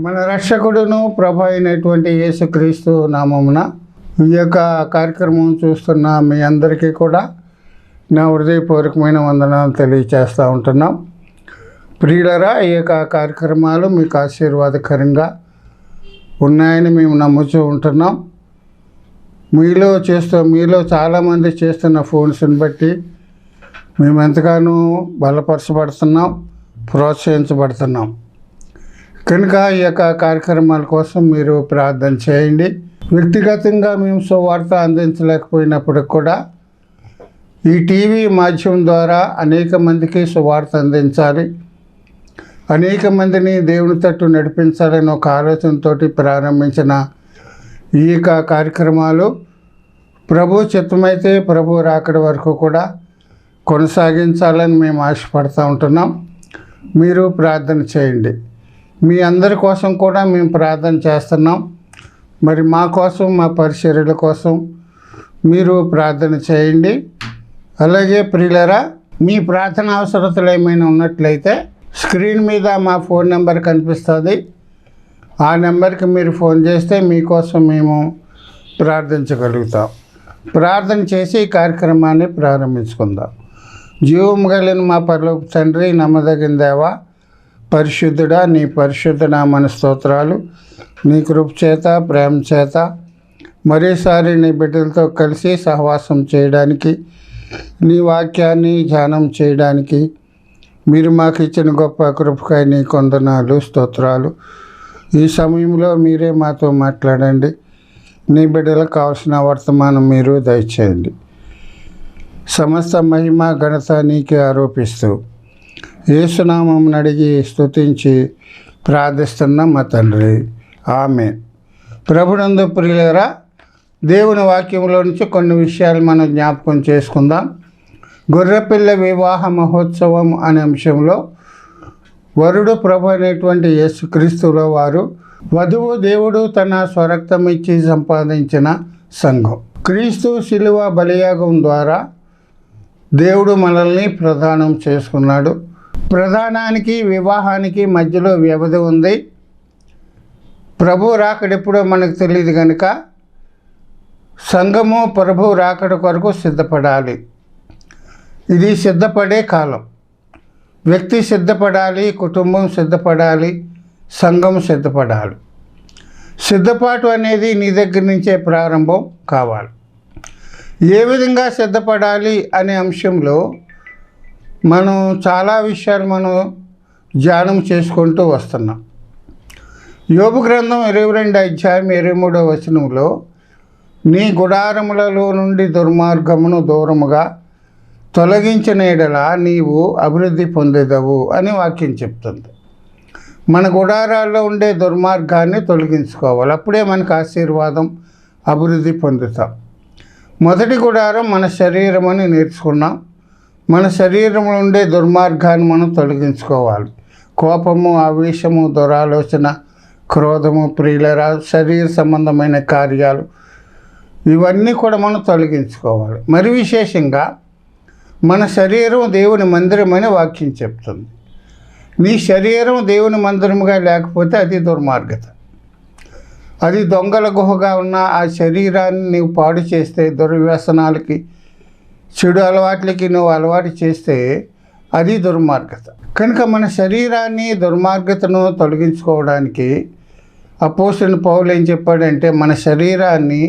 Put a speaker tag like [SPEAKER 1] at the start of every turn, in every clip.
[SPEAKER 1] మన రక్షకుడును ప్రభు అయినటువంటి యేసుక్రీస్తు నామమున ఈ యొక్క కార్యక్రమం చూస్తున్న మీ అందరికీ కూడా నా హృదయపూర్వకమైన వందనాలు తెలియచేస్తూ ఉంటున్నాం. ప్రియులరా, ఈ యొక్క కార్యక్రమాలు మీకు ఆశీర్వాదకరంగా ఉన్నాయని మేము నమ్ముతూ ఉంటున్నాం. మీలో చాలామంది చేస్తున్న ఫోన్స్ని బట్టి మేము ఎంతగానో బలపరచబడుతున్నాం, ప్రోత్సహించబడుతున్నాం. కనుక ఈ యొక్క కార్యక్రమాల కోసం మీరు ప్రార్థన చేయండి. వ్యక్తిగతంగా మేము సువార్త అందించలేకపోయినప్పటికి కూడా ఈ టీవీ మాధ్యమం ద్వారా అనేక మందికి సువార్త అందించాలి, అనేక మందిని దేవుని తట్టు నడిపించాలని ఒక ఆలోచనతో ప్రారంభించిన ఈ యొక్క కార్యక్రమాలు ప్రభు చిత్తమైతే ప్రభు రాకడ వరకు కూడా కొనసాగించాలని మేము ఆశపడుతూ ఉంటున్నాం. మీరు ప్రార్థన చేయండి. మీ అందరి కోసం కూడా మేము ప్రార్థన చేస్తున్నాం. మరి మా కోసం, మా పరిచర్యల కోసం మీరు ప్రార్థన చేయండి. అలాగే ప్రియులరా, మీ ప్రార్థన అవసరతలు ఏమైనా ఉన్నట్లయితే స్క్రీన్ మీద మా ఫోన్ నెంబర్ కనిపిస్తుంది. ఆ నెంబర్కి మీరు ఫోన్ చేస్తే మీకోసం మేము ప్రార్థించగలుగుతాం. ప్రార్థన చేసి ఈ కార్యక్రమాన్ని ప్రారంభించుకుందాం. జీవం కలిగిన మా పరలోక తండ్రి, నమ్మదగిన దేవా, పరిశుద్ధుడా, నీ పరిశుద్ధ నామన స్తోత్రాలు. నీ కృప చేత, ప్రేమ చేత మరోసారి నీ బిడ్డలతో కలిసి సహవాసం చేయడానికి, నీ వాక్యాన్ని ధ్యానం చేయడానికి మీరు మాకు ఇచ్చిన గొప్ప కృపకై నీ కొందనాలు, స్తోత్రాలు. ఈ సమయంలో మీరే మాతో మాట్లాడండి. నీ బిడ్డలకు కావాల్సిన వర్తమానం మీరు దయచేయండి. సమస్త మహిమ ఘనత నీకే ఆరోపిస్తూ యేసునామం అడిగి స్తుతించి ప్రార్థిస్తున్న మా తండ్రి, ఆమేన్. ప్రభునందు ప్రియులరా, దేవుని వాక్యంలో నుంచి కొన్ని విషయాలు మనం జ్ఞాపకం చేసుకుందాం. గొర్రెపిల్ల వివాహ మహోత్సవం అనే అంశంలో వరుడు ప్రభు అనేటువంటి యేసుక్రీస్తుల వారు, వధువు దేవుడు తన స్వరక్తం ఇచ్చి సంపాదించిన సంఘం. క్రీస్తు శిలువ బలియాగం ద్వారా దేవుడు మనల్ని ప్రదానం చేసుకున్నాడు. ప్రధానానికి వివాహానికి మధ్యలో వ్యవధి ఉంది. ప్రభు రాకడెప్పుడో మనకు తెలియదు కనుక సంఘము ప్రభు రాకడ కొరకు సిద్ధపడాలి. ఇది సిద్ధపడే కాలం. వ్యక్తి సిద్ధపడాలి, కుటుంబం సిద్ధపడాలి, సంఘం సిద్ధపడాలి. సిద్ధపాటు అనేది నీ దగ్గర నుంచే ప్రారంభం కావాలి. ఏ విధంగా సిద్ధపడాలి అనే అంశంలో మనం చాలా విషయాలు మనం ధ్యానం చేసుకుంటూ వస్తున్నాం. యోబు గ్రంథం 22 అధ్యాయం 23వ వచనంలో, నీ గుడారములలో నుండి దుర్మార్గమును దూరముగా తొలగించిన ఎడల నీవు అభివృద్ధి పొందేదవు అని వాక్యం చెప్తుంది. మన గుడారాల్లో ఉండే దుర్మార్గాన్ని తొలగించుకోవాలి. అప్పుడే మనకు ఆశీర్వాదం, అభివృద్ధి పొందుతాం. మొదటి గుడారం మన శరీరం అని నేర్చుకున్నాం. మన శరీరంలో ఉండే దుర్మార్గాన్ని మనం తొలగించుకోవాలి. కోపము, ఆవేశము, దురాలోచన, క్రోధము, ప్రియులరా, శరీర సంబంధమైన కార్యాలు ఇవన్నీ కూడా మనం తొలగించుకోవాలి. మరి విశేషంగా మన శరీరం దేవుని మందిరమని వాక్యం చెప్తుంది. నీ శరీరం దేవుని మందిరముగా లేకపోతే అది దుర్మార్గత. అది దొంగల గుహగా ఉన్న ఆ శరీరాన్ని నీవు పాడు చేస్తే, దుర్వ్యసనాలకి, చెడు అలవాట్లకి నువ్వు అలవాటు చేస్తే అది దుర్మార్గత. కనుక మన శరీరాన్ని, దుర్మార్గతను తొలగించుకోవడానికి అపోస్తలుడైన పౌలు ఏం చెప్పాడంటే, మన శరీరాన్ని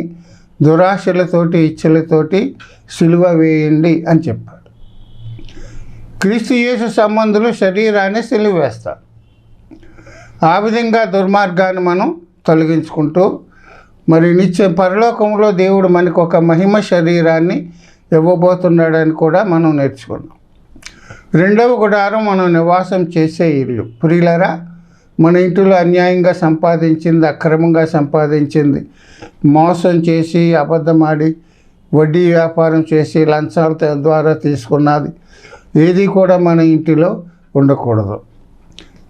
[SPEAKER 1] దురాశలతోటి, ఇచ్చలతోటి సిలువ వేయండి అని చెప్పాడు. క్రీస్తు యేసు సంబంధులు శరీరాన్ని సిలువ వేస్తారు. ఆ విధంగా దుర్మార్గాన్ని మనం తొలగించుకుంటూ మరి నిత్యం పరలోకంలో దేవుడు మనకు ఒక మహిమ శరీరాన్ని ఇవ్వబోతున్నాడని కూడా మనం నేర్చుకున్నాం. రెండవ గుడారం మనం నివాసం చేసే ఇల్లు. ప్రియులరా, మన ఇంటిలో అన్యాయంగా సంపాదించింది, అక్రమంగా సంపాదించింది, మోసం చేసి, అబద్ధమాడి, వడ్డీ వ్యాపారం చేసి, లంచాల ద్వారా తీసుకున్నది ఏది కూడా మన ఇంటిలో ఉండకూడదు.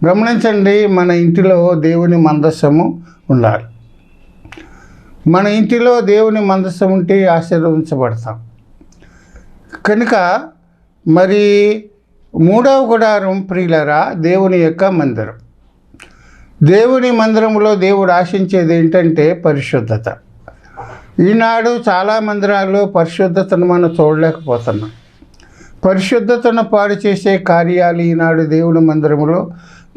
[SPEAKER 1] గమనించండి, మన ఇంటిలో దేవుని మందస్సము ఉండాలి. మన ఇంటిలో దేవుని మందస్సం ఉంటే ఆశీర్వదించబడతాం. కనుక మరి మూడవ గుడారం ప్రియులరా దేవుని యొక్క మందిరం. దేవుని మందిరంలో దేవుడు ఆశించేది ఏంటంటే పరిశుద్ధత. ఈనాడు చాలా మందిరాల్లో పరిశుద్ధతను మనం చూడలేకపోతున్నాం. పరిశుద్ధతను పాడు చేసే కార్యాలు ఈనాడు దేవుని మందిరంలో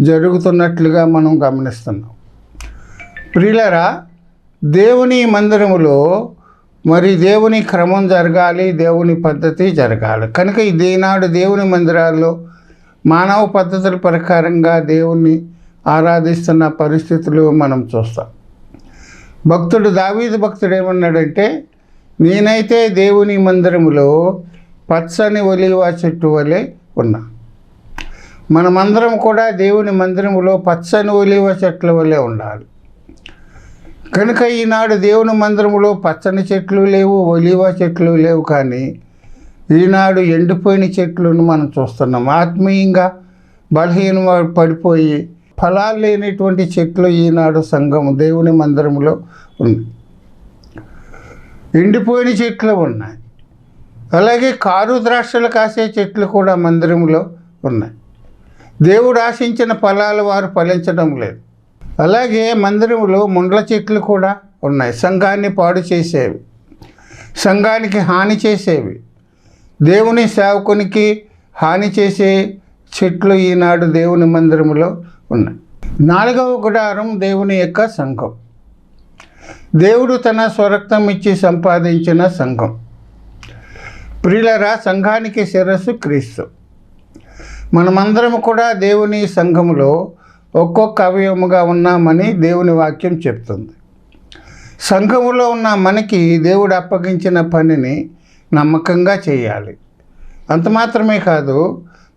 [SPEAKER 1] జరుగుతున్నట్లుగా మనం గమనిస్తున్నాం. ప్రియులారా, దేవుని మందిరములో మరి దేవుని క్రమం జరగాలి, దేవుని పద్ధతి జరగాలి. కనుక ఈనాడు దేవుని మందిరాల్లో మానవ పద్ధతుల ప్రకారంగా దేవుణ్ణి ఆరాధిస్తున్న పరిస్థితులు మనం చూస్తాం. భక్తుడు దావీదు భక్తుడు ఏమన్నాడంటే, నేనైతే దేవుని మందిరములో పచ్చని ఒలీవ చెట్టు వలె ఉన్నా. మనమందరం కూడా దేవుని మందిరములో పచ్చని ఒలీవ చెట్ల వలె ఉండాలి. కనుక ఈనాడు దేవుని మందిరములో పచ్చని చెట్లు లేవు, ఒలీవ చెట్లు లేవు, కానీ ఈనాడు ఎండిపోయిన చెట్లను మనం చూస్తున్నాం. ఆత్మీయంగా బలహీన పడిపోయి ఫలాలు లేనటువంటి చెట్లు ఈనాడు సంఘం దేవుని మందిరంలో ఉంది. ఎండిపోయిన చెట్లు ఉన్నాయి. అలాగే కారు ద్రాక్షలు కాసే చెట్లు కూడా మందిరంలో ఉన్నాయి. దేవుడు ఆశించిన ఫలాలు వారు ఫలించడం లేదు. అలాగే మందిరంలో ముండ్ల చెట్లు కూడా ఉన్నాయి. సంఘాన్ని పాడు చేసేవి, సంఘానికి హాని చేసేవి, దేవుని సేవకునికి హాని చేసే చెట్లు ఈనాడు దేవుని మందిరంలో ఉన్నాయి. 4వ గుడారం దేవుని యొక్క సంఘం. దేవుడు తన స్వరక్తం ఇచ్చి సంపాదించిన సంఘం. ప్రియులారా, సంఘానికి శిరస్సు క్రీస్తు. మనమందరం కూడా దేవుని సంఘములో ఒక్కొక్క అవయవముగా ఉన్నామని దేవుని వాక్యం చెప్తుంది. సంఘములో ఉన్న మనకి దేవుడు అప్పగించిన పనిని నమ్మకంగా చేయాలి. అంత మాత్రమే కాదు,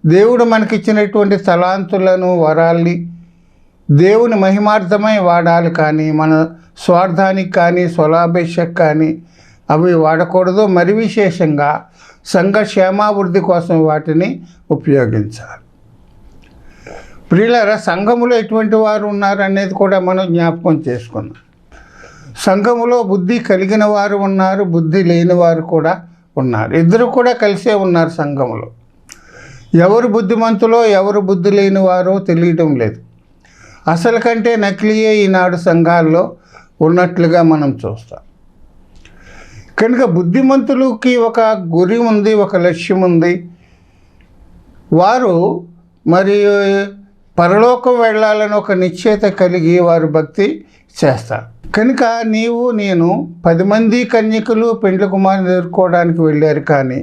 [SPEAKER 1] దేవుడు మనకిచ్చినటువంటి తలాంతులను, వరాల్ని దేవుని మహిమార్థమై వాడాలి. కానీ మన స్వార్థానికి కానీ స్వలాభేక్షకు కానీ అవి వాడకూడదు. మరి విశేషంగా సంఘ క్షేమాభివృద్ధి కోసం వాటిని ఉపయోగించాలి. ప్రియులారా, సంఘములో ఎటువంటి వారు ఉన్నారు అనేది కూడా మనం జ్ఞాపకం చేసుకున్నాం. సంఘములో బుద్ధి కలిగిన వారు ఉన్నారు, బుద్ధి లేని వారు కూడా ఉన్నారు. ఇద్దరు కూడా కలిసే ఉన్నారు సంఘములో. ఎవరు బుద్ధిమంతులో ఎవరు బుద్ధి లేని వారో తెలియటం లేదు. అసలు కంటే నకిలీయే ఈనాడు సంఘాల్లో ఉన్నట్లుగా మనం చూస్తాం. కనుక బుద్ధిమంతులకి ఒక గురి ఉంది, ఒక లక్ష్యం ఉంది. వారు మరి పరలోకం వెళ్ళాలని ఒక నిశ్చయత కలిగి వారు భక్తి చేస్తారు. కనుక నీవు నేను 10 మంది కన్యకలు పెండ్లి కుమారుని ఎదుర్కోవడానికి వెళ్ళారు, కానీ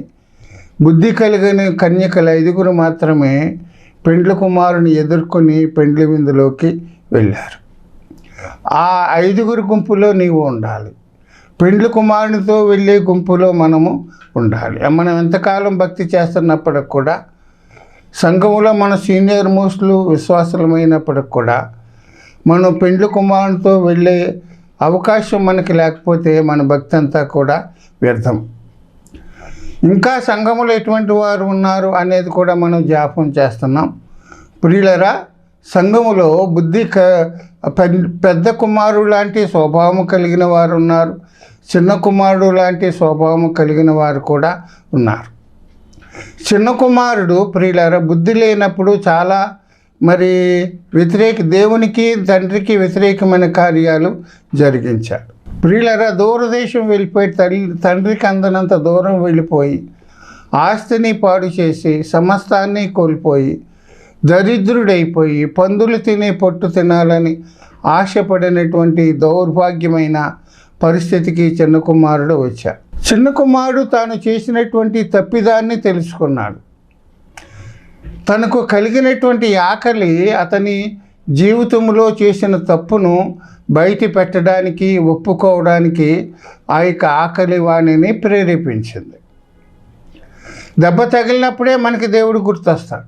[SPEAKER 1] బుద్ధి కలిగిన కన్యకలు 5గురు మాత్రమే పెండ్లి కుమారుని ఎదుర్కొని పెండ్లి విందులోకి వెళ్ళారు. ఆ 5గురు గుంపులో నీవు ఉండాలి. పెండ్లి కుమారునితో వెళ్ళే గుంపులో మనము ఉండాలి. మనం ఎంతకాలం భక్తి చేస్తున్నప్పటికి కూడా, సంఘంలో మన సీనియర్ మోస్టులు విశ్వాసమైనప్పటికి కూడా, మనం పెండ్లి కుమారునితో వెళ్ళే అవకాశం మనకి లేకపోతే మన భక్తి అంతా కూడా వ్యర్థం. ఇంకా సంఘములో ఎటువంటి వారు ఉన్నారు అనేది కూడా మనం జ్ఞాపకం చేస్తున్నాం. ప్రియులరా, సంఘములో పెద్ద కుమారుడు లాంటి స్వభావం కలిగిన వారు ఉన్నారు, చిన్న కుమారుడు లాంటి స్వభావం కలిగిన వారు కూడా ఉన్నారు. చిన్న కుమారుడు ప్రియులారా బుద్ధి లేనప్పుడు చాలా మరి దేవునికి తండ్రికి వ్యతిరేకమైన కార్యాలు జరిగించాడు. ప్రియులారా, దూరదేశం వెళ్ళిపోయి తండ్రికి అందనంత దూరం వెళ్ళిపోయి ఆస్తిని పాడు చేసి సమస్తాన్ని కోల్పోయి దరిద్రుడైపోయి పందులు తినే పొట్టు తినాలని ఆశపడినటువంటి దౌర్భాగ్యమైన పరిస్థితికి చిన్న కుమారుడు వచ్చాడు. చిన్న కుమారుడు తాను చేసినటువంటి తప్పిదాన్ని తెలుసుకున్నాడు. తనకు కలిగినటువంటి ఆకలి అతని జీవితంలో చేసిన తప్పును బయట పెట్టడానికి, ఒప్పుకోవడానికి ఆ యొక్క ఆకలి వాణిని ప్రేరేపించింది. దెబ్బ తగిలినప్పుడే మనకి దేవుడు గుర్తొస్తాడు.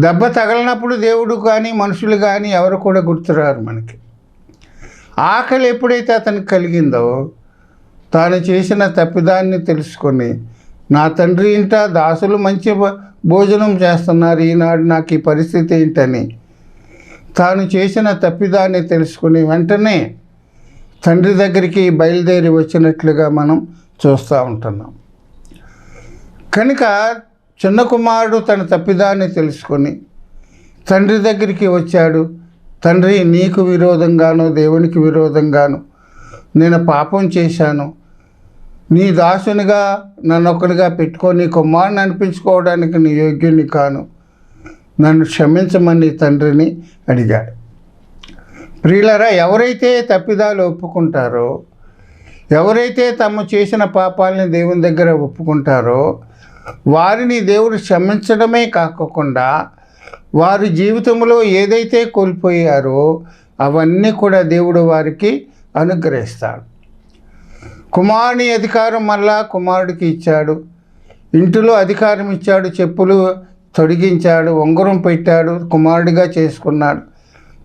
[SPEAKER 1] దెబ్బ తగిలినప్పుడు దేవుడు కానీ మనుషులు కానీ ఎవరు కూడా గుర్తురారు మనకి. ఆకలి ఎప్పుడైతే అతనికి కలిగిందో, తాను చేసిన తప్పిదాన్ని తెలుసుకొని, నా తండ్రి ఇంట దాసులు మంచి భోజనం చేస్తున్నారు, ఈనాడు నాకు ఈ పరిస్థితి ఏంటని తాను చేసిన తప్పిదాన్ని తెలుసుకుని వెంటనే తండ్రి దగ్గరికి బయలుదేరి వచ్చినట్లుగా మనం చూస్తూ ఉంటున్నాం. కనుక చిన్న కుమారుడు తన తప్పిదాన్ని తెలుసుకొని తండ్రి దగ్గరికి వచ్చాడు. తండ్రి, నీకు విరోధంగాను దేవునికి విరోధంగాను నేను పాపం చేశాను. నీ దాసునిగా నన్ను ఒకరిగా పెట్టుకొని కుమారుని అనిపించుకోవడానికి నీ యోగ్యుని కాను. నన్ను క్షమించమని తండ్రిని అడిగాడు. ప్రియులారా, ఎవరైతే తప్పిదాలు ఒప్పుకుంటారో, ఎవరైతే తమ చేసిన పాపాలని దేవుని దగ్గర ఒప్పుకుంటారో వారిని దేవుడు క్షమించడమే కాకుండా వారి జీవితంలో ఏదైతే కోల్పోయారో అవన్నీ కూడా దేవుడు వారికి అనుగ్రహిస్తాడు. కుమారుని అధికారం మళ్ళా కుమారుడికి ఇచ్చాడు. ఇంటిలో అధికారం ఇచ్చాడు. చెప్పులు తొడిగించాడు, ఉంగరం పెట్టాడు, కుమారుడిగా చేసుకున్నాడు.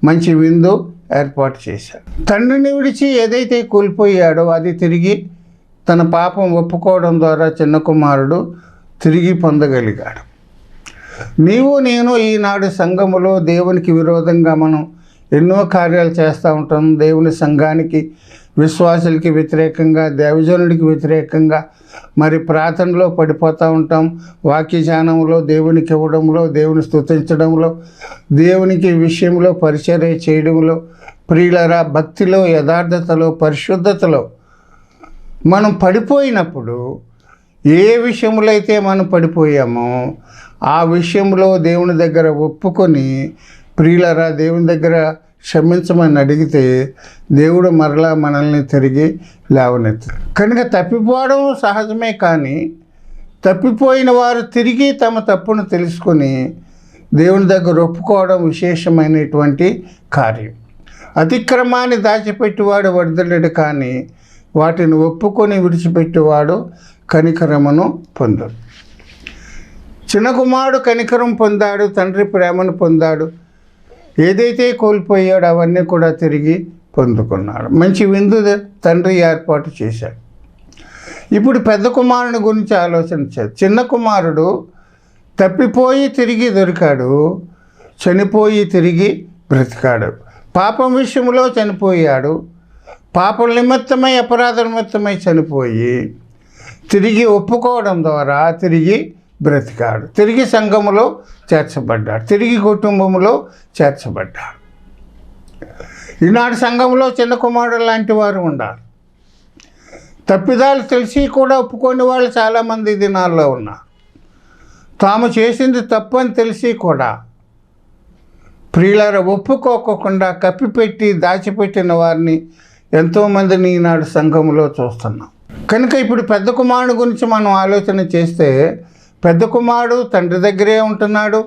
[SPEAKER 1] మంచి విందు ఏర్పాటు చేశాడు. తండ్రిని విడిచి ఏదైతే కోల్పోయాడో అది తిరిగి తన పాపం ఒప్పుకోవడం ద్వారా చిన్న కుమారుడు తిరిగి పొందగలిగాడు. నీవు నేను ఈనాడు సంఘములో దేవునికి విరోధంగా మనం ఎన్నో కార్యాలు చేస్తూ ఉంటాం. దేవుని సంఘానికి, విశ్వాసులకి వ్యతిరేకంగా, దైవజనుడికి వ్యతిరేకంగా మరి ప్రార్థనలో పడిపోతూ ఉంటాం. వాక్యజ్ఞానంలో, దేవునికి ఇవ్వడంలో, దేవుని స్తుతించడంలో, దేవునికి విషయంలో పరిచర్య చేయడంలో, ప్రియులరా భక్తిలో, యథార్థతలో, పరిశుద్ధతలో మనం పడిపోయినప్పుడు ఏ విషయంలో అయితే మనం పడిపోయామో ఆ విషయంలో దేవుని దగ్గర ఒప్పుకొని, ప్రియులరా దేవుని దగ్గర క్షమించమని అడిగితే దేవుడు మరలా మనల్ని తిరిగి లేవనెత్తాడు. కనుక తప్పిపోవడం సహజమే, కానీ తప్పిపోయిన వారు తిరిగి తమ తప్పును తెలుసుకొని దేవుని దగ్గర ఒప్పుకోవడం విశేషమైనటువంటి కార్యం. అతిక్రమాన్ని దాచిపెట్టేవాడు వర్ధిల్లడు, కానీ వాటిని ఒప్పుకొని విడిచిపెట్టేవాడు కనికరమును పొందాడు. చిన్న కుమారుడు కనికరం పొందాడు, తండ్రి ప్రేమను పొందాడు. ఏదైతే కోల్పోయాడో అవన్నీ కూడా తిరిగి పొందుకున్నాడు. మంచి విందు తండ్రి ఏర్పాటు చేశాడు. ఇప్పుడు పెద్ద కుమారుని గురించి ఆలోచించాడు. చిన్న కుమారుడు తప్పిపోయి తిరిగి దొరికాడు, చనిపోయి తిరిగి బ్రతికాడు. పాపం విషయంలో చనిపోయాడు. పాపం నిమిత్తమై, అపరాధ నిమిత్తమై చనిపోయి తిరిగి ఒప్పుకోవడం ద్వారా తిరిగి బ్రతికాడు. తిరిగి సంఘములో చేర్చబడ్డాడు, తిరిగి కుటుంబంలో చేర్చబడ్డాడు. ఈనాడు సంఘంలో చిన్న కుమారుడు లాంటి వారు ఉండాలి. తప్పిదాలు తెలిసి కూడా ఒప్పుకోని వాళ్ళు చాలామంది దినాల్లో ఉన్నారు. తాము చేసింది తప్పని తెలిసి కూడా ప్రియులారా ఒప్పుకోకుండా కప్పిపెట్టి దాచిపెట్టిన వారిని ఎంతోమందిని ఈనాడు సంఘంలో చూస్తున్నాం. కనుక ఇప్పుడు పెద్ద కుమారుడు గురించి మనం ఆలోచన చేస్తే, పెద్ద కుమారుడు తండ్రి దగ్గరే ఉంటున్నాడు,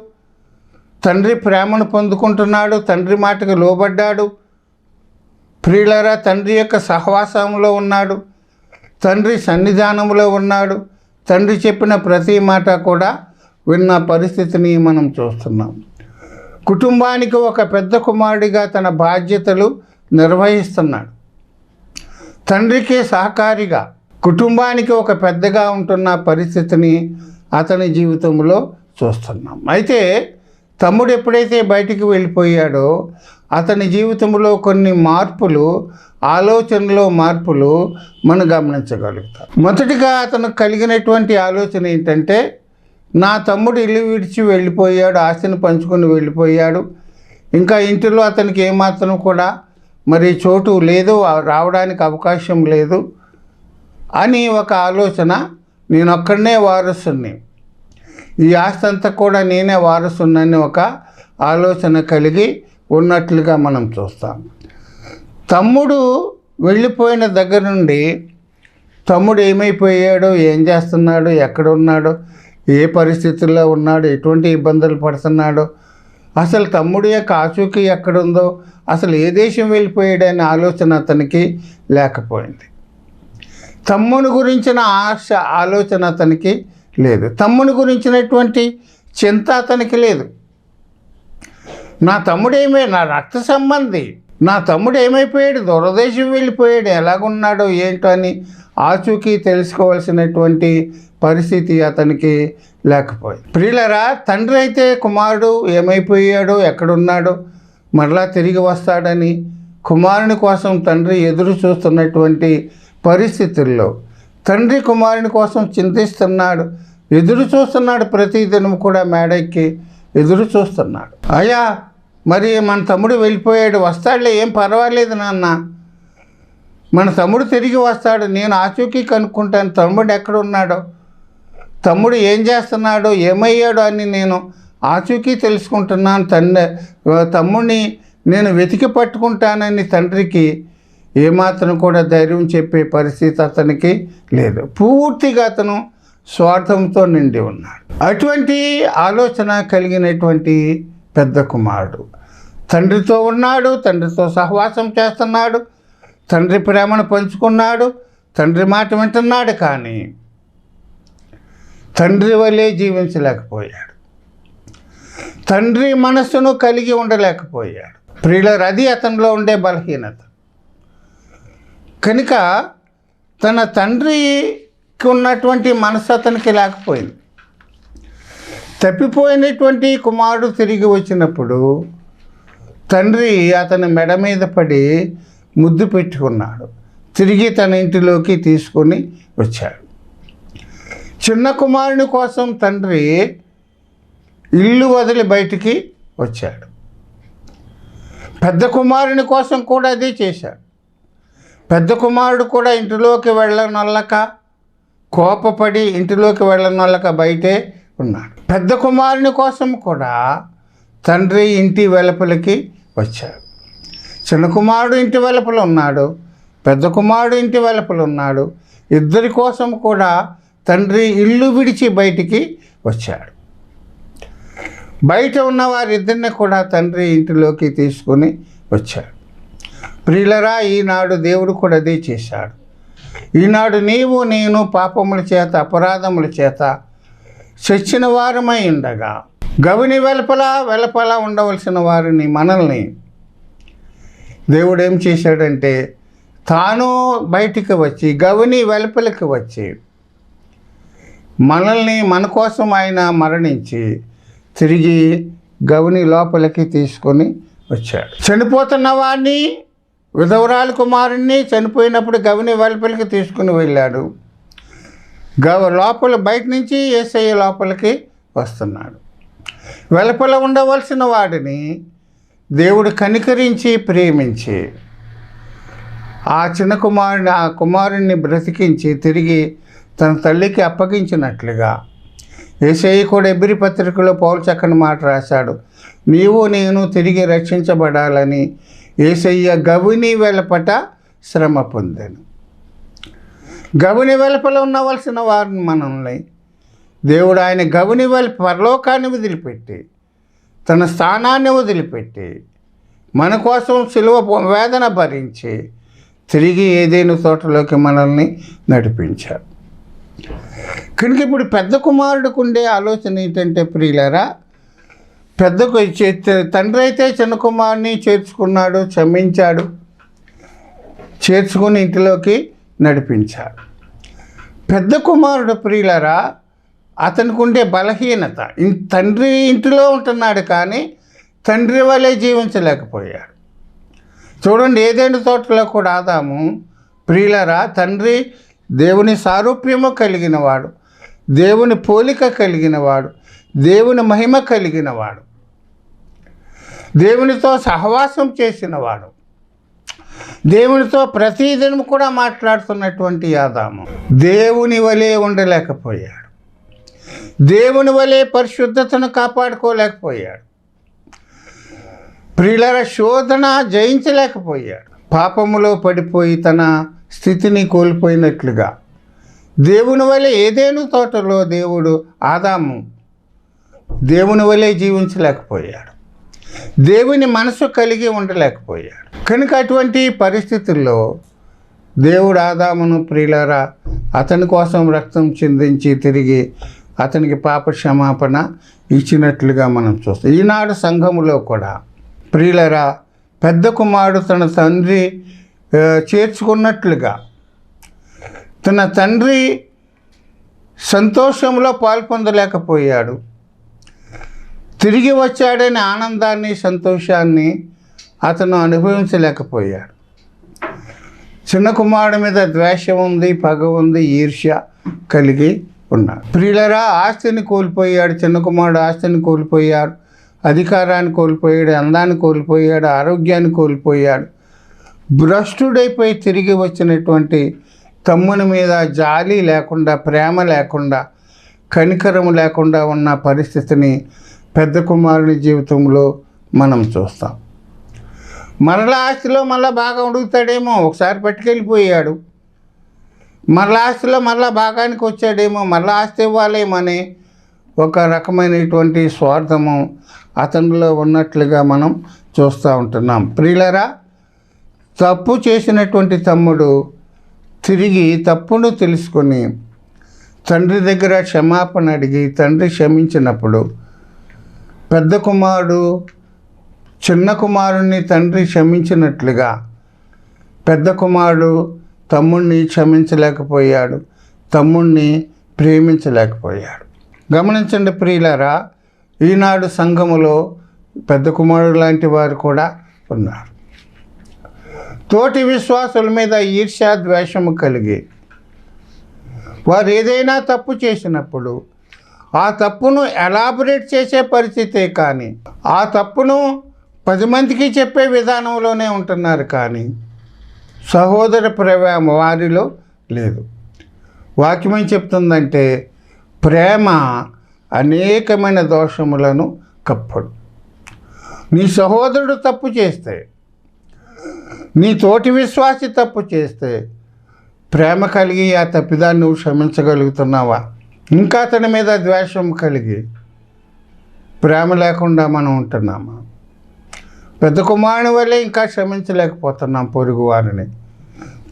[SPEAKER 1] తండ్రి ప్రేమను పొందుకుంటున్నాడు, తండ్రి మాటకు లోబడ్డాడు. ప్రియులారా తండ్రి యొక్క సహవాసంలో ఉన్నాడు, తండ్రి సన్నిధానంలో ఉన్నాడు. తండ్రి చెప్పిన ప్రతి మాట కూడా విన్న పరిస్థితిని మనం చూస్తున్నాం. కుటుంబానికి ఒక పెద్ద కుమారుడిగా తన బాధ్యతలు నిర్వహిస్తున్నాడు. తండ్రికి సహకారిగా కుటుంబానికి ఒక పెద్దగా ఉంటున్న పరిస్థితిని అతని జీవితంలో చూస్తున్నాం. అయితే తమ్ముడు ఎప్పుడైతే బయటికి వెళ్ళిపోయాడో అతని జీవితంలో కొన్ని మార్పులు, ఆలోచనలో మార్పులు మనం గమనించగలుగుతాం. మొదటిగా అతను కలిగినటువంటి ఆలోచన ఏంటంటే, నా తమ్ముడు ఇల్లు విడిచి వెళ్ళిపోయాడు, ఆస్తిని పంచుకొని వెళ్ళిపోయాడు, ఇంకా ఇంటిలో అతనికి ఏమాత్రం కూడా మరి చోటు లేదు, రావడానికి అవకాశం లేదు అని ఒక ఆలోచన. నేను ఒక్కడనే వారసుని, ఈ ఆస్తి అంతా కూడా నేనే వారసునని ఒక ఆలోచన కలిగి ఉన్నట్లుగా మనం చూస్తాం. తమ్ముడు వెళ్ళిపోయిన దగ్గర నుండి తమ్ముడు ఏమైపోయాడో, ఏం చేస్తున్నాడో, ఎక్కడ ఉన్నాడో, ఏ పరిస్థితుల్లో ఉన్నాడో, ఎటువంటి ఇబ్బందులు పడుతున్నాడో, అసలు తమ్ముడు యొక్క ఆచూకీ ఎక్కడుందో, అసలు ఏ దేశం వెళ్ళిపోయాడనే ఆలోచన అతనికి లేకపోయింది. తమ్ముని గురించిన ఆలోచన అతనికి లేదు. తమ్ముని గురించినటువంటి చింత అతనికి లేదు. నా తమ్ముడేమే, నా రక్త సంబంధి, నా తమ్ముడు ఏమైపోయాడు, దూరదేశం వెళ్ళిపోయాడు, ఎలాగున్నాడో ఏంటో అని ఆచూకీ తెలుసుకోవాల్సినటువంటి పరిస్థితి అతనికి లేకపోయింది. ప్రియులరా, తండ్రి అయితే కుమారుడు ఏమైపోయాడో, ఎక్కడున్నాడో, మరలా తిరిగి వస్తాడని కుమారుని కోసం తండ్రి ఎదురు చూస్తున్నటువంటి పరిస్థితుల్లో తండ్రి కుమారుని కోసం చింతిస్తున్నాడు, ఎదురు చూస్తున్నాడు. ప్రతిదినం కూడా మేడెక్కి ఎదురు చూస్తున్నాడు. అయ్యా మరి మన తమ్ముడు వెళ్ళిపోయాడు, వస్తాడులే, ఏం పర్వాలేదు నాన్న, మన తమ్ముడు తిరిగి వస్తాడు, నేను ఆచూకీ కనుక్కుంటాను తమ్ముడు ఎక్కడున్నాడో, తమ్ముడు ఏం చేస్తున్నాడో, ఏమయ్యాడో అని నేను ఆచూకీ తెలుసుకుంటున్నాను, తమ్ముడిని నేను వెతికి పట్టుకుంటానని తండ్రికి ఏమాత్రం కూడా ధైర్యం చెప్పే పరిస్థితి అతనికి లేదు. పూర్తిగా అతను స్వార్థంతో నిండి ఉన్నాడు. అటువంటి ఆలోచన కలిగినటువంటి పెద్ద కుమారుడు తండ్రితో ఉన్నాడు, తండ్రితో సహవాసం చేస్తున్నాడు, తండ్రి ప్రేమను పంచుకున్నాడు, తండ్రి మాట వింటున్నాడు, కానీ తండ్రి వలె జీవించలేకపోయాడు, తండ్రి మనస్సును కలిగి ఉండలేకపోయాడు. ప్రియులారా, అది అతనిలో ఉండే బలహీనత. కనుక తన తండ్రికి ఉన్నటువంటి మనసు అతనికి లేకపోయింది. తప్పిపోయినటువంటి కుమారుడు తిరిగి వచ్చినప్పుడు తండ్రి అతని మెడ మీద పడి ముద్దు పెట్టుకున్నాడు, తిరిగి తన ఇంటిలోకి తీసుకొని వచ్చాడు. చిన్న కుమారుని కోసం తండ్రి ఇల్లు వదిలి బయటికి వచ్చాడు. పెద్ద కుమారుని కోసం కూడా అదే చేశాడు. పెద్ద కుమారుడు కూడా ఇంటిలోకి వెళ్ళనొల్లక, కోపపడి ఇంటిలోకి వెళ్ళనొల్లక బయటే ఉన్నాడు. పెద్ద కుమారుని కోసం కూడా తండ్రి ఇంటి వెలుపలికి వచ్చాడు. చిన్న కుమారుడు ఇంటి వెలుపల ఉన్నాడు, పెద్ద కుమారుడు ఇంటి వెలుపల ఉన్నాడు. ఇద్దరి కోసం కూడా తండ్రి ఇల్లు విడిచి బయటికి వచ్చాడు. బయట ఉన్న వారిద్దరిని కూడా తండ్రి ఇంటిలోకి తీసుకుని వచ్చాడు. ప్రియులరా, ఈనాడు దేవుడు కూడా అదే చేశాడు. ఈనాడు నీవు నేను పాపముల చేత, అపరాధముల చేత చచ్చిన వారమై ఉండగా, గవిని వెలుపల ఉండవలసిన వారిని, మనల్ని దేవుడు ఏం చేశాడంటే తాను బయటికి వచ్చి, గవిని వెలుపలికి వచ్చి, మనల్ని మన కోసం ఆయన మరణించి తిరిగి గవిని లోపలికి తీసుకొని వచ్చాడు. చనిపోతున్న వాడిని, విధవరాలు కుమారుణ్ణి చనిపోయినప్పుడు గవిని వెలుపలికి తీసుకుని వెళ్ళాడు. లోపల బయట నుంచి యేసయ్య లోపలికి వస్తున్నాడు. వెలుపల ఉండవలసిన వాడిని దేవుడు కనికరించి ప్రేమించి ఆ చిన్న కుమారుణ్ణి బ్రతికించి తిరిగి తన తల్లికి అప్పగించినట్లుగా యేసయ్య కూడా ఎబ్రీ పత్రికలో పౌలు చక్కని మాట రాశాడు. నీవు నేను తిరిగి రక్షించబడాలని యేసయ్య గవిని వెలుపట శ్రమ పొందాను. గవిని వెలుపల ఉండవలసిన వారిని మనల్ని దేవుడు ఆయన గవిని పరలోకాన్ని వదిలిపెట్టి, తన స్థానాన్ని వదిలిపెట్టి, మన కోసం సిలువ వేదన భరించి తిరిగి ఏదైనా తోటలోకి మనల్ని నడిపించాడు. కనుక ఇప్పుడు పెద్ద కుమారుడికి ఉండే ఆలోచన ఏంటంటే ప్రియులారా, తండ్రి అయితే చిన్న కుమారుని చేర్చుకున్నాడు, క్షమించాడు, చేర్చుకుని ఇంటిలోకి నడిపించాడు. పెద్ద కుమారుడు ప్రియులారా, అతనికి ఉండే బలహీనత, తండ్రి ఇంటిలో ఉంటున్నాడు కానీ తండ్రి వలె జీవించలేకపోయాడు. చూడండి, ఏదైనా తోటలో కూడా ఆదాము ప్రియులారా, తండ్రి దేవుని సారూప్యము కలిగినవాడు, దేవుని పోలిక కలిగినవాడు, దేవుని మహిమ కలిగినవాడు, దేవునితో సహవాసం చేసినవాడు, దేవునితో ప్రతిదినం కూడా మాట్లాడుతున్నటువంటి ఆదాము దేవుని వలె ఉండలేకపోయాడు, దేవుని వలె పరిశుద్ధతను కాపాడుకోలేకపోయాడు. ప్రియులర, శోధన జయించలేకపోయాడు. పాపములో పడిపోయి తన స్థితిని కోల్పోయినట్లుగా దేవుని వలె ఏదేను తోటలో ఆదాము దేవుని వలె జీవించలేకపోయాడు, దేవుని మనసు కలిగి ఉండలేకపోయాడు. కనుక అటువంటి పరిస్థితుల్లో దేవుడు ఆదామును ప్రియులారా అతని కోసం రక్తం చిందించి తిరిగి అతనికి పాప క్షమాపణ ఇచ్చినట్లుగా మనం చూస్తాం. ఈనాడు సంఘములో కూడా ప్రియులారా పెద్ద కుమారుడు తన తండ్రి చేర్చుకున్నట్లుగా తన తండ్రి సంతోషంలో పాల్పొందలేకపోయాడు. తిరిగి వచ్చాడనే ఆనందాన్ని, సంతోషాన్ని అతను అనుభవించలేకపోయాడు. చిన్న కుమారుడి మీద ద్వేషం ఉంది, పగ ఉంది, ఈర్ష్య కలిగి ఉన్నాడు. ప్రియులరా, ఆస్తిని కోల్పోయాడు. చిన్న కుమారుడు ఆస్తిని కోల్పోయాడు, అధికారాన్ని కోల్పోయాడు, అందాన్ని కోల్పోయాడు, ఆరోగ్యాన్ని కోల్పోయాడు. భ్రష్టుడైపోయి తిరిగి వచ్చినటువంటి తమ్ముని మీద జాలి లేకుండా, ప్రేమ లేకుండా, కనికరం లేకుండా ఉన్న పరిస్థితిని పెద్ద కుమారుని జీవితంలో మనం చూస్తాం. మరలా ఆస్తిలో మళ్ళీ బాగా అడుగుతాడేమో, ఒకసారి పట్టుకెళ్ళిపోయాడు. మరలా ఆస్తిలో మళ్ళీ భాగానికి వచ్చాడేమో, మళ్ళీ ఆస్తి ఇవ్వాలేమని ఒక రకమైనటువంటి స్వార్థము అతనిలో ఉన్నట్లుగా మనం చూస్తూ ఉంటున్నాం. ప్రియులరా, తప్పు చేసినటువంటి తమ్ముడు తిరిగి తప్పును తెలుసుకొని తండ్రి దగ్గర క్షమాపణ అడిగి తండ్రి క్షమించినప్పుడు పెద్ద కుమారుడు చిన్న కుమారుణ్ణి తండ్రి క్షమించినట్లుగా పెద్ద కుమారుడు తమ్ముణ్ణి క్షమించలేకపోయాడు, తమ్ముణ్ణి ప్రేమించలేకపోయాడు. గమనించండి ప్రియులారా, ఈనాడు సంఘములో పెద్ద కుమారుడు లాంటి వారు కూడా ఉన్నారు. తోటి విశ్వాసుల మీద ఈర్ష్య ద్వేషము కలిగి వారు ఏదైనా తప్పు చేసినప్పుడు ఆ తప్పును ఎలాబరేట్ చేసే పరిస్థితే కానీ, ఆ తప్పును 10 మందికి చెప్పే విధానంలోనే ఉంటున్నారు కానీ సహోదర ప్రేమ వారిలో లేదు. వాక్యం ఏం చెప్తుందంటే, ప్రేమ అనేకమైన దోషములను కప్పడు. నీ సహోదరుడు తప్పు చేస్తే, నీ తోటి విశ్వాసి తప్పు చేస్తే ప్రేమ కలిగి ఆ తప్పిదాన్ని నువ్వు క్షమించగలుగుతున్నావా? ఇంకా అతని మీద ద్వేషం కలిగి ప్రేమ లేకుండా మనం ఉంటున్నామా? పెద్ద కుమారుని వల్లే ఇంకా క్షమించలేకపోతున్నాం పొరుగు వారిని,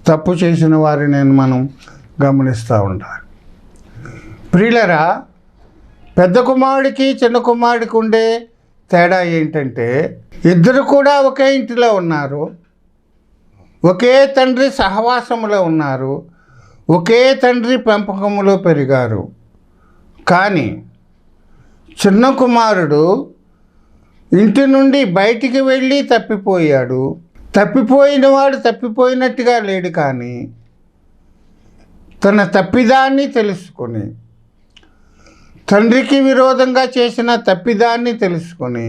[SPEAKER 1] తప్పు చేసిన వారిని మనం గమనిస్తూ ఉండాలి. ప్రియులరా, పెద్ద కుమారుడికి చిన్న కుమారుడికి ఉండే తేడా ఏంటంటే, ఇద్దరు కూడా ఒకే ఇంటిలో ఉన్నారు, ఒకే తండ్రి సహవాసములో ఉన్నారు, ఒకే తండ్రి పెంపకములో పెరిగారు. కానీ చిన్న కుమారుడు ఇంటి నుండి బయటికి వెళ్ళి తప్పిపోయాడు. తప్పిపోయిన వాడు తప్పిపోయినట్టుగా లేడు, కానీ తన తప్పిదాన్ని తెలుసుకొని, తండ్రికి విరోధంగా చేసిన తప్పిదాన్ని తెలుసుకొని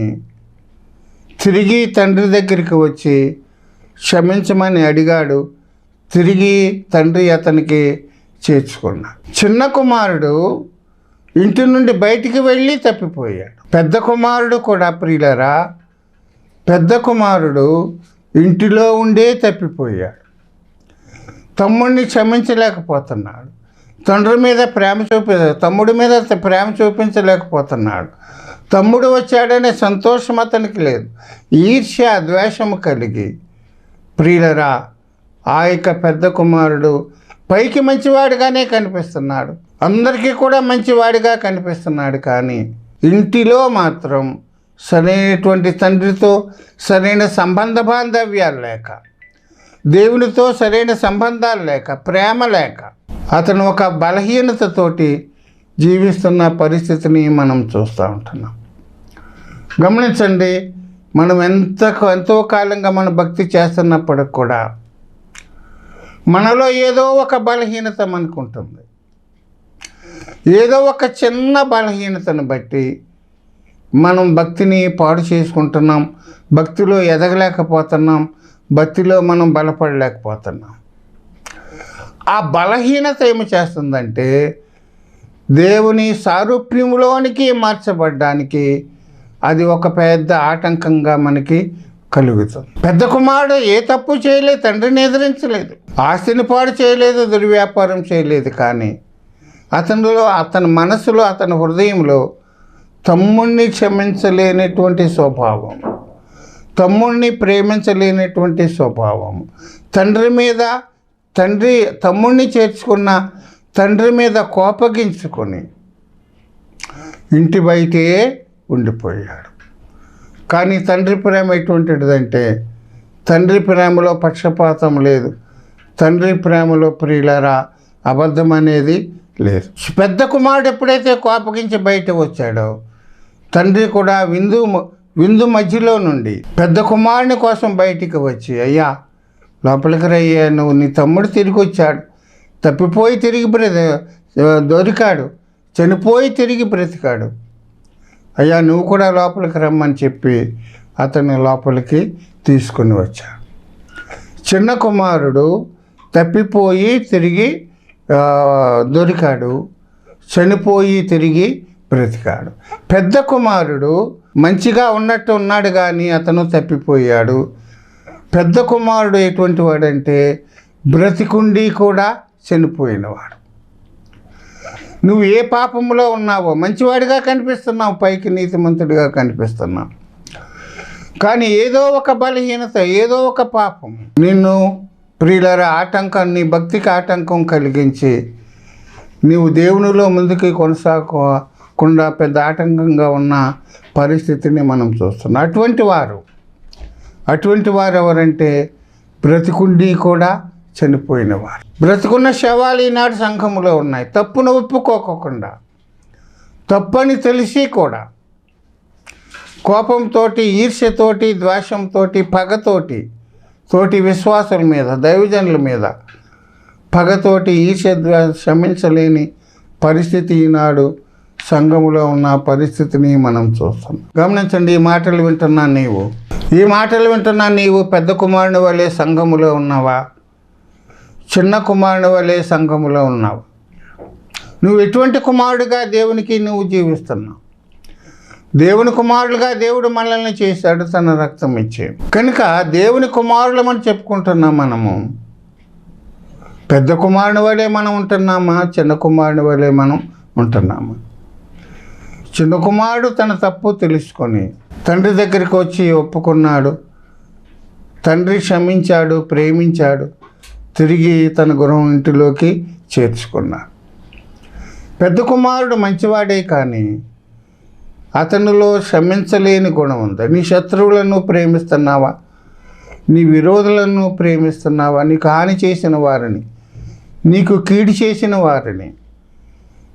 [SPEAKER 1] తిరిగి తండ్రి దగ్గరికి వచ్చి క్షమించమని అడిగాడు. తిరిగి తండ్రి అతనికి చేర్చుకున్నాడు. చిన్న కుమారుడు ఇంటి నుండి బయటికి వెళ్ళి తప్పిపోయాడు. పెద్ద కుమారుడు కూడా ప్రియులరా, పెద్ద కుమారుడు ఇంటిలో ఉండే తప్పిపోయాడు. తమ్ముడిని క్షమించలేకపోతున్నాడు, తండ్రి మీద తమ్ముడి మీద ప్రేమ చూపించలేకపోతున్నాడు. తమ్ముడు వచ్చాడనే సంతోషం అతనికి లేదు. ఈర్ష్య ద్వేషము కలిగి ప్రియులరా, ఆ యొక్క పెద్ద కుమారుడు పైకి మంచివాడిగానే కనిపిస్తున్నాడు, అందరికీ కూడా మంచివాడిగా కనిపిస్తున్నాడు, కానీ ఇంటిలో మాత్రం సరైనటువంటి తండ్రితో సరైన సంబంధ బాంధవ్యాలు లేక, దేవునితో సరైన సంబంధాలు లేక, ప్రేమ లేక అతను ఒక బలహీనతతోటి జీవిస్తున్న పరిస్థితిని మనం చూస్తూ ఉంటున్నాం. గమనించండి, మనం ఎంతో కాలంగా మన భక్తి చేస్తున్నప్పటికి కూడా మనలో ఏదో ఒక బలహీనత మనకు ఉంటుంది. ఏదో ఒక చిన్న బలహీనతను బట్టి మనం భక్తిని పాడు చేసుకుంటున్నాం, భక్తిలో ఎదగలేకపోతున్నాం, భక్తిలో మనం బలపడలేకపోతున్నాం. ఆ బలహీనత ఏమి చేస్తుందంటే, దేవుని సారూప్యంలోనికి మార్చబడ్డానికి అది ఒక పెద్ద ఆటంకంగా మనకి కలుగుతుంది. పెద్ద కుమారుడు ఏ తప్పు చేయలేదు, తండ్రిని ఎదిరించలేదు, ఆస్తిని పాడు చేయలేదు, దుర్వ్యాపారం చేయలేదు, కానీ అతని మనసులో, అతని హృదయంలో తమ్ముణ్ణి క్షమించలేనటువంటి స్వభావం, తమ్ముణ్ణి ప్రేమించలేనటువంటి స్వభావం, తమ్ముణ్ణి చేర్చుకున్న తండ్రి మీద కోపగించుకొని ఇంటి బయటే ఉండిపోయాడు. కానీ తండ్రి ప్రేమ ఎటువంటిదంటే, తండ్రి ప్రేమలో పక్షపాతం లేదు, తండ్రి ప్రేమలో ప్రియులరా అబద్ధం అనేది లేదు. పెద్ద కుమారుడు ఎప్పుడైతే కోపగించి బయట వచ్చాడో, తండ్రి కూడా విందు మధ్యలో నుండి పెద్ద కుమారుని కోసం బయటికి వచ్చి, అయ్యా లోపలికి రయ్యా, నీ తమ్ముడు తిరిగి వచ్చాడు, తప్పిపోయి తిరిగి దొరికాడు, చనిపోయి తిరిగి బ్రతికాడు, అయ్యా నువ్వు కూడా లోపలికి రమ్మని చెప్పి అతన్ని లోపలికి తీసుకుని వచ్చాడు. చిన్న కుమారుడు తప్పిపోయి తిరిగి దొరికాడు, చనిపోయి తిరిగి బ్రతికాడు. పెద్ద కుమారుడు మంచిగా ఉన్నట్టు ఉన్నాడు కానీ అతను తప్పిపోయాడు. పెద్ద కుమారుడు ఎటువంటి వాడంటే బ్రతికుండి కూడా చనిపోయినవాడు. నువ్వు ఏ పాపంలో ఉన్నావో మంచివాడిగా కనిపిస్తున్నావు, పైకి నీతిమంతుడిగా కనిపిస్తున్నావు, కానీ ఏదో ఒక బలహీనత, ఏదో ఒక పాపం నిన్ను ప్రియులరా నీ భక్తికి ఆటంకం కలిగించి నీవు దేవునిలో ముందుకు కొనసాగకుండా పెద్ద ఆటంకంగా ఉన్న పరిస్థితిని మనం చూస్తున్నాం. అటువంటి వారు ఎవరంటే బ్రతికుండి కూడా చనిపోయినవారు. బ్రతికున్న శవాలు ఈనాడు సంఘములో ఉన్నాయి. తప్పును ఒప్పుకోకుండా, తప్పని తెలిసి కూడా కోపంతో, ఈర్ష్యతోటి, ద్వేషంతో, పగతోటి, విశ్వాసుల మీద, దైవజనుల మీద పగతోటి, ఈర్ష్య, క్షమించలేని పరిస్థితి ఈనాడు సంఘములో ఉన్న పరిస్థితిని మనం చూస్తున్నాం. గమనించండి, ఈ మాటలు వింటున్నా నీవు పెద్ద కుమారుని వలె సంఘములో ఉన్నావా, చిన్న కుమారుని వలె సంఘములో ఉన్నావా? నువ్వు ఎటువంటి కుమారుడిగా దేవునికి నువ్వు జీవిస్తున్నావు? దేవుని కుమారులుగా దేవుడు మనల్ని చేశాడు, తన రక్తం ఇచ్చే. కనుక దేవుని కుమారులమని చెప్పుకుంటున్నాం. మనము పెద్ద కుమారుని వలె మనం ఉంటున్నామా, చిన్న కుమారుని వలె మనం ఉంటున్నామా? చిన్న కుమారుడు తన తప్పు తెలుసుకొని తండ్రి దగ్గరికి వచ్చి ఒప్పుకున్నాడు. తండ్రి క్షమించాడు, ప్రేమించాడు, తిరిగి తన గృహం ఇంటిలోకి చేర్చుకున్నాడు. పెద్ద కుమారుడు మంచివాడే కానీ అతనిలో క్షమించలేని గుణం ఉంది. నీ శత్రువులను ప్రేమిస్తున్నావా, నీ విరోధులను ప్రేమిస్తున్నావా, నీకు హాని చేసిన వారిని, నీకు కీడు చేసిన వారిని,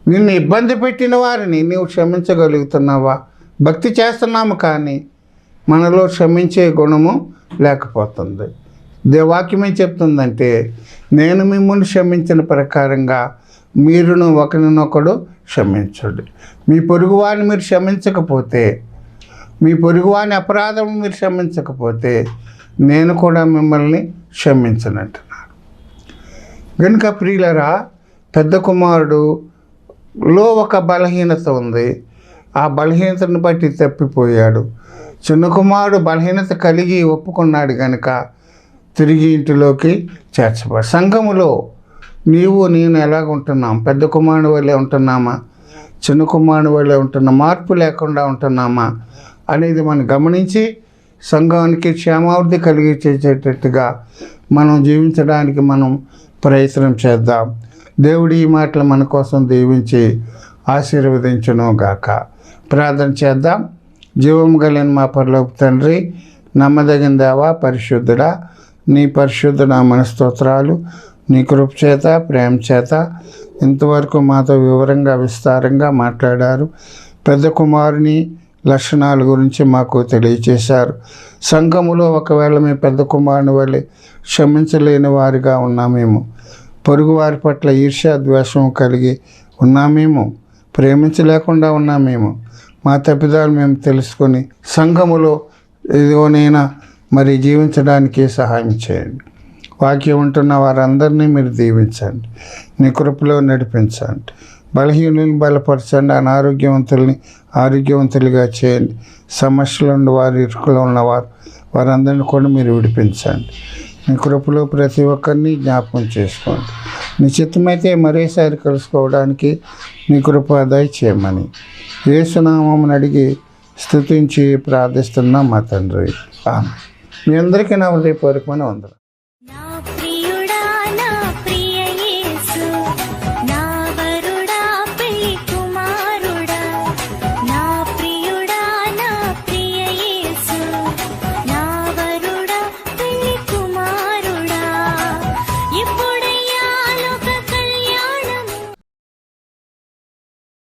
[SPEAKER 1] నిన్ను ఇబ్బంది పెట్టిన వారిని నీవు క్షమించగలుగుతున్నావా? భక్తి చేస్తున్నాము కానీ మనలో క్షమించే గుణము లేకపోతుంది. వాక్యం ఏం చెప్తుందంటే, నేను మిమ్మల్ని క్షమించిన ప్రకారంగా మీరును ఒకరినొకడు క్షమించండి. మీ పొరుగువారిని మీరు క్షమించకపోతే, మీ పొరుగువాని అపరాధం మీరు క్షమించకపోతే నేను కూడా మిమ్మల్ని క్షమించనంటున్నాను. కనుక ప్రియులరా, పెద్ద కుమారుడులో ఒక బలహీనత ఉంది. ఆ బలహీనతను బట్టి తప్పిపోయాడు. చిన్న కుమారుడు బలహీనత కలిగి ఒప్పుకున్నాడు కనుక తిరిగి ఇంటిలోకి చేర్చబడి. సంఘములో నేను ఎలాగ ఉంటున్నాం? పెద్ద కుమారుని వల్లే ఉంటున్నామా, చిన్న కుమారుని వల్లే ఉంటున్నా, మార్పు లేకుండా ఉంటున్నామా అనేది మనం గమనించి సంఘానికి క్షేమాభివృద్ధి కలిగించేటట్టుగా మనం జీవించడానికి మనం ప్రయత్నం చేద్దాం. దేవుడు ఈ మాటలు మన కోసం దీవించి ఆశీర్వదించును గాక. ప్రార్థన చేద్దాం. జీవము కలిగిన మా పరలోక తండ్రి, నమ్మదగిన దేవా, పరిశుద్ధుడా, నీ పరిశుద్ధ నామమున స్తోత్రాలు. నీ కృప చేత, ప్రేమ చేత ఇంతవరకు మాతో వివరంగా విస్తారంగా మాట్లాడారు. పెద్ద కుమారుని లక్షణాల గురించి మాకు తెలియచేశారు. సంఘములో ఒకవేళ మేము పెద్ద కుమారుని వల్లే క్షమించలేని వారిగా ఉన్నామేమో, పొరుగువారి పట్ల ఈర్ష్య, ద్వేషం కలిగి ఉన్నామేమో, ప్రేమించలేకుండా ఉన్నామేమో, మా తప్పిదాలు మేము తెలుసుకొని సంఘములో ఏదోనైనా మరి జీవించడానికి సహాయం చేయండి. వాక్యం ఉంటున్న వారందరినీ మీరు దీవించండి, నీ కృపలో నడిపించండి. బలహీనులను బలపరచండి, అనారోగ్యవంతుల్ని ఆరోగ్యవంతులుగా చేయండి. సమస్యలు ఉండి వారి ఇరుకులో ఉన్నవారు వారందరినీ కూడా మీరు విడిపించండి. నీ కృపలో ప్రతి ఒక్కరిని జ్ఞాపకం చేసుకోండి. నిశ్చితమైతే మరోసారి కలుసుకోవడానికి నీ కృప దయచేయమని యేసు నామమున అడిగి స్తుతించి ప్రార్థిస్తున్నాం మా తండ్రి. మీ అందరికీ నా హృదయపూర్వకమైన వందనాలు.